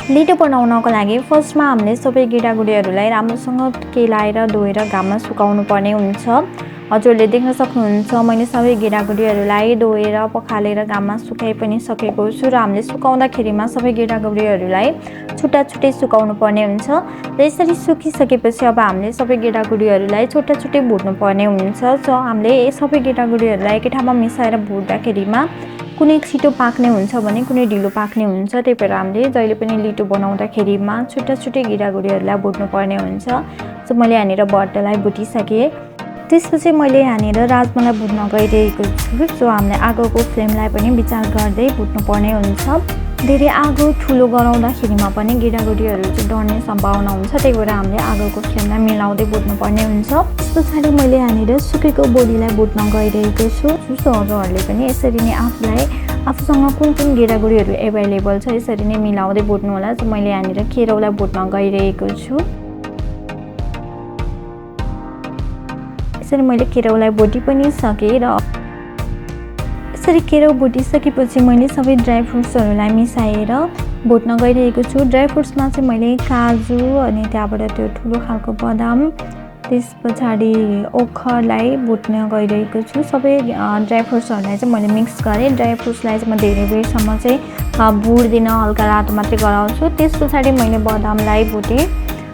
लिटो बनाउनको लागि फर्स्टमा हामीले सबै गेडागुडीहरूलाई राम्रोसँग केलाएर धोएर घाममा सुकाउनु पर्ने हुन्छ। हजुरले देख्न सक्नुहुन्छ मैले सबै गेडागुडीहरूलाई धोएर पखालेर घाममा सुकाइ पनि सकेको छु र हामीले सुकाउँदाखेरिमा सबै गेडागुडीहरूलाई छुट्टा छुट्टै सुकाउनु पर्ने हुन्छ। र यसरी सुकिसकेपछि अब हामीले सबै गेडागुडीहरूलाई छुट्टा छुट्टै भुट्नु पर्ने हुन्छ। सो हामीले सबै गेडागुडीहरूलाई एकै ठाउँमा मिसाएर भुट्दाखेरिमा कुनै छिटो पाक्ने हुन्छ भने कुनै ढिलो पाक्ने हुन्छ। त्यही भएर हामीले जहिले पनि लिटो बनाउँदाखेरिमा छुट्टा छुट्टै गेडागुडीहरूलाई भुट्नु पर्ने हुन्छ। सो मैले यहाँनिर भट्टलाई भुटिसकेँ। त्यसपछि मैले यहाँनिर राजमालाई भुट्न गइरहेको छु। सो हामीले आगोको फ्लेमलाई पनि विचार गर्दै भुट्नु पर्ने हुन्छ। धेरै आगो ठुलो गराउँदाखेरिमा पनि गेडागुडीहरू चाहिँ डढ्ने सम्भावना हुन्छ। त्यही भएर हामीले आगोको फ्लेमलाई मिलाउँदै भुट्नु पर्ने हुन्छ। त्यस पछाडि मैले यहाँनिर सुकेको बोडीलाई भुट्न गइरहेको छु। सो हजुरहरूले पनि यसरी नै आफूसँग कुन कुन गेडागुडीहरू एभाइलेबल छ यसरी नै मिलाउँदै भुट्नु होला। सो मैले यहाँनिर केराउलाई भुट्न गइरहेको छु। यसरी मैले केराउलाई भुटी पनि सकेँ र यसरी केराउ भुटिसकेपछि मैले सबै ड्राई फ्रुट्सहरूलाई मिसाएर भुट्न गइरहेको छु। ड्राई फ्रुट्समा चाहिँ मैले काजु अनि त्यहाँबाट त्यो ठुलो खालको बदाम त्यस पछाडि ओखरलाई भुट्न गइरहेको छु। सबै ड्राई फ्रुट्सहरूलाई चाहिँ मैले मिक्स गरेँ। ड्राई फ्रुट्सलाई चाहिँ म धेरै बेरसम्म चाहिँ भुट्दिनँ, हल्का रातो मात्रै गराउँछु। त्यस पछाडि मैले बदामलाई भुटेँ।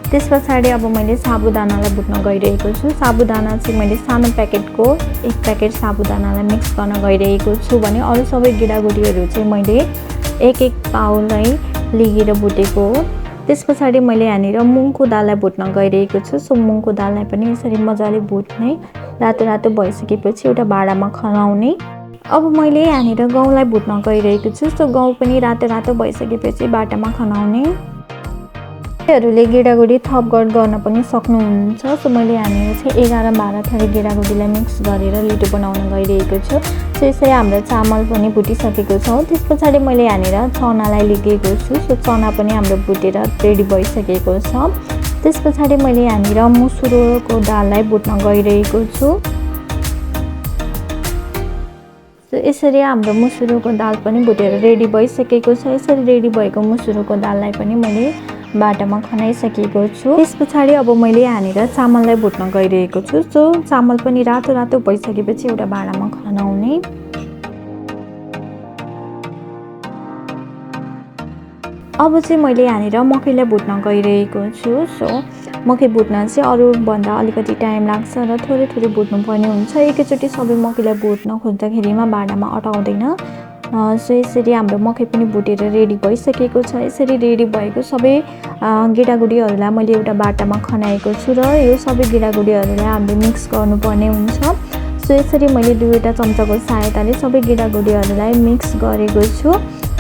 त्यस पछाडि अब मैले साबुदानालाई भुट्न गइरहेको छु। साबुदाना चाहिँ मैले सानो प्याकेटको 1 प्याकेट साबुदानालाई मिक्स गर्न गइरहेको छु भने अरू सबै गेडागुडीहरू चाहिँ मैले 1-1 पाउलाई लिएर भुटेको हो। त्यस पछाडि मैले यहाँनिर मुङको दाललाई भुट्न गइरहेको छु। सो मुङको दाललाई पनि यसरी मजाले भुट्ने, रातो रातो भइसकेपछि एउटा भाँडामा खनाउने। अब मैले यहाँनिर गहुँलाई भुट्न गइरहेको छु। सो गहुँ पनि रातो रातो भइसकेपछि भाँडामा खनाउने। हरूले गेडागुडी थपगढ गर्न पनि सक्नुहुन्छ। सो मैले यहाँनिर चाहिँ 11-12 थरी गेडागुडीलाई मिक्स गरेर लिटो बनाउन गइरहेको छु। सो यसरी हाम्रो चामल पनि भुटिसकेको छ। त्यस पछाडि मैले यहाँनिर चनालाई लिएको छु। सो चना पनि हाम्रो भुटेर रेडी भइसकेको छ। त्यस पछाडि मैले यहाँनिर मुसुरोको दाललाई भुट्न गइरहेको छु। सो यसरी हाम्रो मुसुरोको दाल पनि भुटेर रेडी भइसकेको छ। यसरी रेडी भएको मुसुरोको दाललाई पनि मैले बाटामा खनाइसकेको छु। त्यस पछाडि अब मैले यहाँनिर चामललाई भुट्न गइरहेको छु। सो चामल पनि रातो रातो भइसकेपछि एउटा भाँडामा खनाउने। अब चाहिँ मैले यहाँनिर मकैलाई भुट्न गइरहेको छु। सो मकै भुट्न चाहिँ अरूभन्दा अलिकति टाइम लाग्छ र थोरै थोरै भुट्नु पर्ने हुन्छ। एकैचोटि सबै मकैलाई भुट्न खोज्दाखेरिमा भाँडामा अटाउँदैन। सो यसरी हाम्रो मकै पनि भुटेर रेडी भइसकेको छ। यसरी रेडी भएको सबै गेडागुडीहरूलाई मैले एउटा बाटामा खनाएको छु र यो सबै गेडागुडीहरूलाई हामीले मिक्स गर्नुपर्ने हुन्छ। सो यसरी मैले 2वटा चम्चाको सहायताले सबै गेडागुडीहरूलाई मिक्स गरेको छु।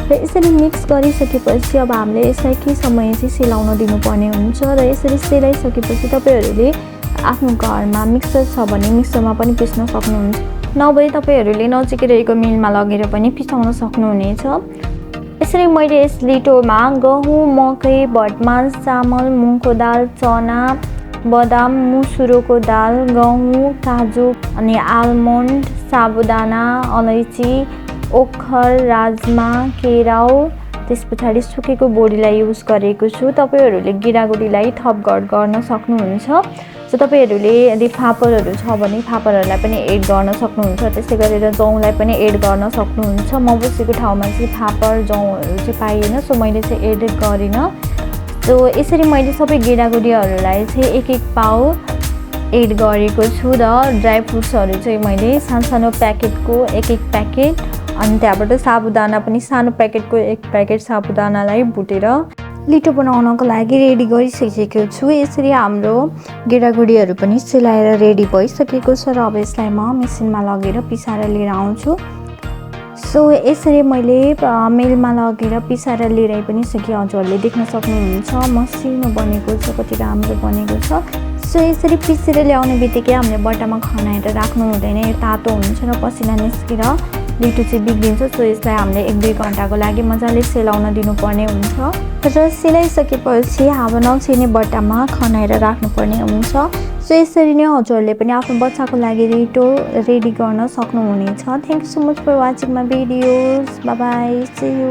र यसरी मिक्स गरिसकेपछि अब हामीले यसलाई केही समय चाहिँ सेलाउन दिनुपर्ने हुन्छ। र यसरी सेलाइसकेपछि तपाईँहरूले आफ्नो घरमा मिक्सर छ भने मिक्सरमा पनि पिस्न सक्नुहुन्छ, नभए तपाईँहरूले नजिकै रहेको मिलमा लगेर पनि पिसाउन सक्नुहुनेछ। यसरी मैले यस लिटोमा गहुँ, मकै, भटमास, चामल, मुङको दाल, चना, बदाम, मुसुरोको दाल, गहुँ, काजु अनि आलमोन्ड, साबुदाना, अलैँची, ओखर, राजमा, केराउ त्यस पछाडि सुकेको बोडीलाई युज गरेको छु। तपाईँहरूले गेडागुडीलाई थपगढ गर्न सक्नुहुन्छ। सो तपाईँहरूले यदि फापरहरू छ भने फापरहरूलाई पनि एड गर्न सक्नुहुन्छ। त्यसै गरेर जौँलाई पनि एड गर्न सक्नुहुन्छ। म बसेको ठाउँमा चाहिँ फापर जौँहरू चाहिँ पाइएन, सो मैले चाहिँ एड गरिनँ। सो यसरी मैले सबै गेडागुडीहरूलाई चाहिँ 1-1 पाउ एड गरेको छु र ड्राई फ्रुट्सहरू चाहिँ मैले सानो प्याकेटको 1-1 प्याकेट अनि त्यहाँबाट साबुदाना पनि सानो प्याकेटको 1 प्याकेट साबुदानालाई भुटेर लिटो बनाउनको लागि रेडी गरिसकेको छु। यसरी हाम्रो गेडागुडीहरू पनि सेलाएर रेडी भइसकेको छ र अब यसलाई म मेसिनमा लगेर पिसाएर लिएर आउँछु। सो यसरी मैले मिलमा लगेर पिसाएर लिएर पनि सकेँ। हजुरहरूले देख्न सक्नुहुन्छ मसिनो बनेको छ, कति राम्रो बनेको छ। सो यसरी पिसेर ल्याउने बित्तिकै हामीले बट्टामा खनाएर राख्नु हुँदैन। यो तातो हुन्छ र पसिना निस्केर लिटो चाहिँ बिग्रिन्छ। सो यसलाई हामीले 1-2 घन्टाको लागि मजाले सेलाउन दिनुपर्ने हुन्छ र सेलाइसकेपछि हावा नछिर्ने बट्टामा खनाएर राख्नुपर्ने हुन्छ। सो यसरी नै हजुरहरूले पनि आफ्नो बच्चाको लागि लिटो रेडी गर्न सक्नुहुनेछ। Thank you so much for watching my videos. Bye bye, see you.